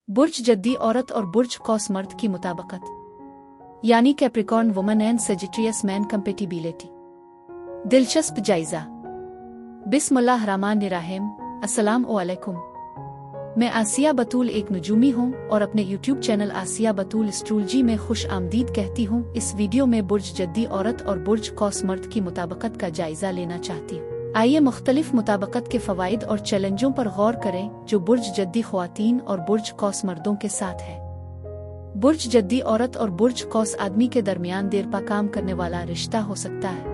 बुर्ज जद्दी औरत और बुर्ज कौस मर्द की मुताबिकत, यानी Capricorn woman and Sagittarius man compatibility. दिलचस्प जायजा। बिस्मिल्लाहिर्रहमानिर्रहीम। अस्सलाम वालेकुम। मैं आसिया बतूल एक नजूमी हूँ और अपने यूट्यूब चैनल आसिया बतूल एस्ट्रोलॉजी में खुश आमदीद कहती हूँ। इस वीडियो में बुर्ज जद्दी औरत और बुर्ज कौस मर्द की मुताबिकत का जायजा लेना चाहती हूँ। आइए मुख्तलिफ मुताबिकत के फ़वाइद और चैलेंजों पर गौर करें जो बुर्ज जद्दी ख्वातीन और बुर्ज कौस मर्दों के साथ है। बुर्ज जद्दी औरत और बुर्ज कौस आदमी के दरमियान देरपा काम करने वाला रिश्ता हो सकता है।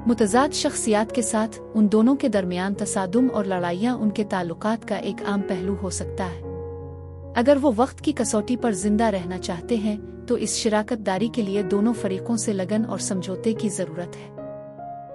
मुतज़ाद शख्सियात के साथ उन दोनों के दरमियान तसादुम और लड़ाइयाँ उनके ताल्लुकात का एक आम पहलू हो सकता है। अगर वो वक्त की कसौटी पर जिंदा रहना चाहते हैं तो इस शराकत दारी के लिए दोनों फरीकों से लगन और समझौते की ज़रूरत है।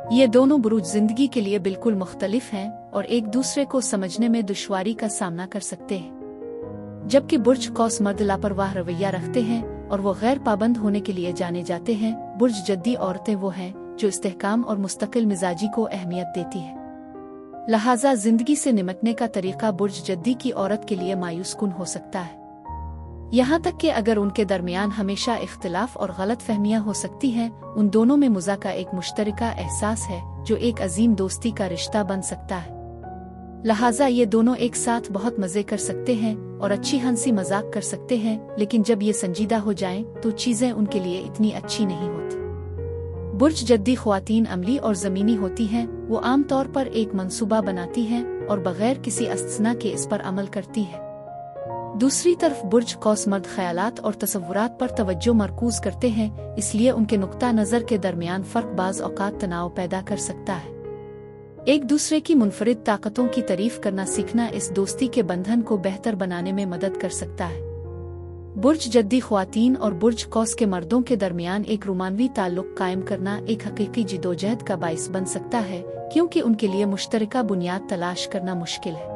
ये दोनों बुरूज जिंदगी के लिए बिल्कुल मुख्तलिफ हैं और एक दूसरे को समझने में दुश्वारी का सामना कर सकते हैं। जबकि बुर्ज कौस मर्द लापरवाह रवैया रखते हैं और वो गैर पाबंद होने के लिए जाने जाते हैं। बुर्ज जद्दी औरतें वो हैं जो इस्तेहकाम और मुस्तकिल मिजाजी को अहमियत देती है। लिहाजा जिंदगी से निमटने का तरीका बुर्ज जद्दी की औरत के लिए मायूस कुन हो सकता है। यहाँ तक कि अगर उनके दरमियान हमेशा इख्तिलाफ और गलत फहमियाँ हो सकती हैं, उन दोनों में मुज़ा का एक मुश्तरका एहसास है जो एक अजीम दोस्ती का रिश्ता बन सकता है। लिहाजा ये दोनों एक साथ बहुत मज़े कर सकते हैं और अच्छी हंसी मजाक कर सकते हैं, लेकिन जब ये संजीदा हो जाएं तो चीज़ें उनके लिए इतनी अच्छी नहीं होती। बुर्ज जद्दी ख्वातीन अमली और ज़मीनी होती हैं। वो आम तौर पर एक मंसूबा बनाती हैं और बगैर किसी अस्तना के इस पर अमल करती है। दूसरी तरफ बुर्ज कौस मर्द ख्यालात और तसव्वुरात पर तवज्जो मरकूज करते हैं, इसलिए उनके नुक्ता नज़र के दरमियान फ़र्क बाज़ औक़ात तनाव पैदा कर सकता है। एक दूसरे की मुनफरिद ताकतों की तारीफ करना सीखना इस दोस्ती के बंधन को बेहतर बनाने में मदद कर सकता है। बुर्ज जद्दी ख्वातीन और बुर्ज कौस के मर्दों के दरमियान एक रोमानवी ताल्लुक़ कायम करना एक हकीकी जिदोजहद का बाइस बन सकता है, क्योंकि उनके लिए मुश्तरका बुनियाद तलाश करना मुश्किल है।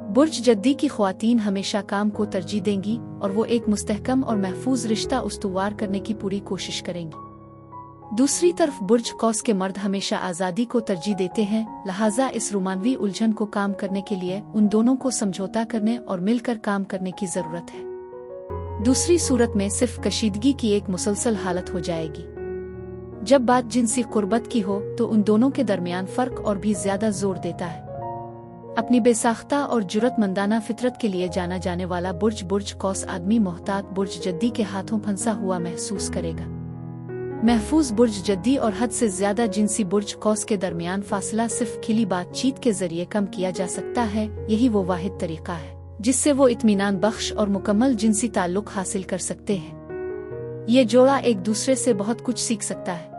बुर्ज जद्दी की ख्वातीन हमेशा काम को तरजीह देंगी और वो एक मुस्तहकम और महफूज रिश्ता उस्तुवार करने की पूरी कोशिश करेंगी। दूसरी तरफ बुर्ज कौस के मर्द हमेशा आज़ादी को तरजीह देते हैं। लिहाजा इस रोमानवी उलझन को काम करने के लिए उन दोनों को समझौता करने और मिलकर काम करने की ज़रूरत है। दूसरी सूरत में सिर्फ कशीदगी की एक मुसलसल हालत हो जाएगी। जब बात जिनसी कुर्बत की हो तो उन दोनों के दरमियान फ़र्क और भी ज़्यादा जोर देता है। अपनी बेसाख्ता और जुर्रतमंदाना फितरत के लिए जाना जाने वाला बुर्ज कौस आदमी मोहतात बुर्ज जद्दी के हाथों फंसा हुआ महसूस करेगा। महफूज बुर्ज जद्दी और हद से ज्यादा जिनसी बुर्ज कौस के दरमियान फासला सिर्फ खिली बातचीत के जरिए कम किया जा सकता है। यही वो वाहिद तरीका है जिससे वो इत्मीनान बख्श और मुकम्मल जिनसी ताल्लुक हासिल कर सकते हैं। ये जोड़ा एक दूसरे से बहुत कुछ सीख सकता है।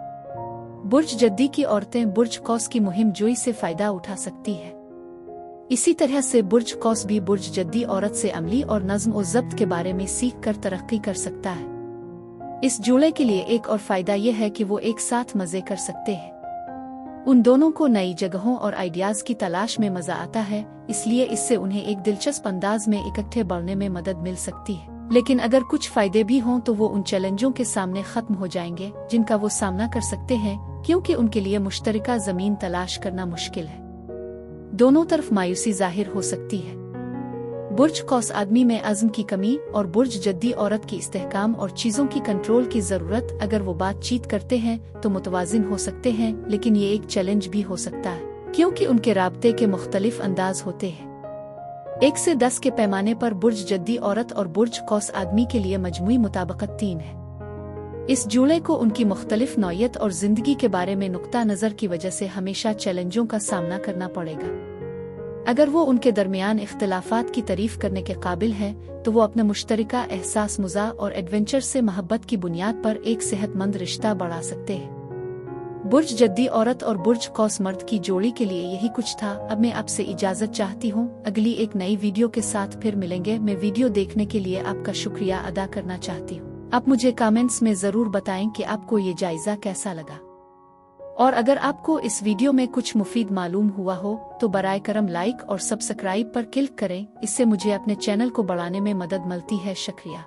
बुर्ज जद्दी की औरतें बुर्ज कौस की मुहिम जोई से फायदा उठा सकती है। इसी तरह से बुर्ज कौस भी बुर्ज जद्दी औरत से अमली और नज़्म और ज़ब्त के बारे में सीख कर तरक्की कर सकता है। इस जोड़े के लिए एक और फायदा यह है कि वो एक साथ मज़े कर सकते हैं। उन दोनों को नई जगहों और आइडियाज़ की तलाश में मज़ा आता है, इसलिए इससे उन्हें एक दिलचस्प अंदाज में इकट्ठे बढ़ने में मदद मिल सकती है। लेकिन अगर कुछ फायदे भी हों तो वो उन चैलेंजों के सामने ख़त्म हो जाएंगे जिनका वो सामना कर सकते हैं, क्योंकि उनके लिए मुश्तरका ज़मीन तलाश करना मुश्किल है। दोनों तरफ मायूसी जाहिर हो सकती है। बुर्ज कौस आदमी में अज़्म की कमी और बुर्ज जद्दी औरत की इस्तेहकाम और चीज़ों की कंट्रोल की ज़रूरत। अगर वो बातचीत करते हैं तो मुतवाज़िन हो सकते हैं, लेकिन ये एक चैलेंज भी हो सकता है क्योंकि उनके राब्ते के मुख्तलिफ अंदाज होते हैं। 1 से 10 के पैमाने पर बुर्ज जद्दी औरत और बुर्ज कौस आदमी के लिए मजमूई मुताबिकत 3 है। इस जोड़े को उनकी मुख्तलिफ नौयत और जिंदगी के बारे में नुक्ता नज़र की वजह से हमेशा चैलेंजों का सामना करना पड़ेगा। अगर वो उनके दरमियान इख्तिलाफात की तारीफ करने के काबिल है तो वो अपने मुश्तरका एहसास मुज़ा और एडवेंचर से मोहब्बत की बुनियाद पर एक सेहतमंद रिश्ता बढ़ा सकते हैं। बुर्ज जद्दी औरत और बुर्ज कौस मर्द की जोड़ी के लिए यही कुछ था। अब मैं आपसे इजाज़त चाहती हूँ। अगली एक नई वीडियो के साथ फिर मिलेंगे। मैं वीडियो देखने के लिए आपका शुक्रिया अदा करना चाहती हूँ। आप मुझे कमेंट्स में ज़रूर बताएं कि आपको ये जायज़ा कैसा लगा, और अगर आपको इस वीडियो में कुछ मुफीद मालूम हुआ हो तो बराए करम लाइक और सब्सक्राइब पर क्लिक करें। इससे मुझे अपने चैनल को बढ़ाने में मदद मिलती है। शुक्रिया।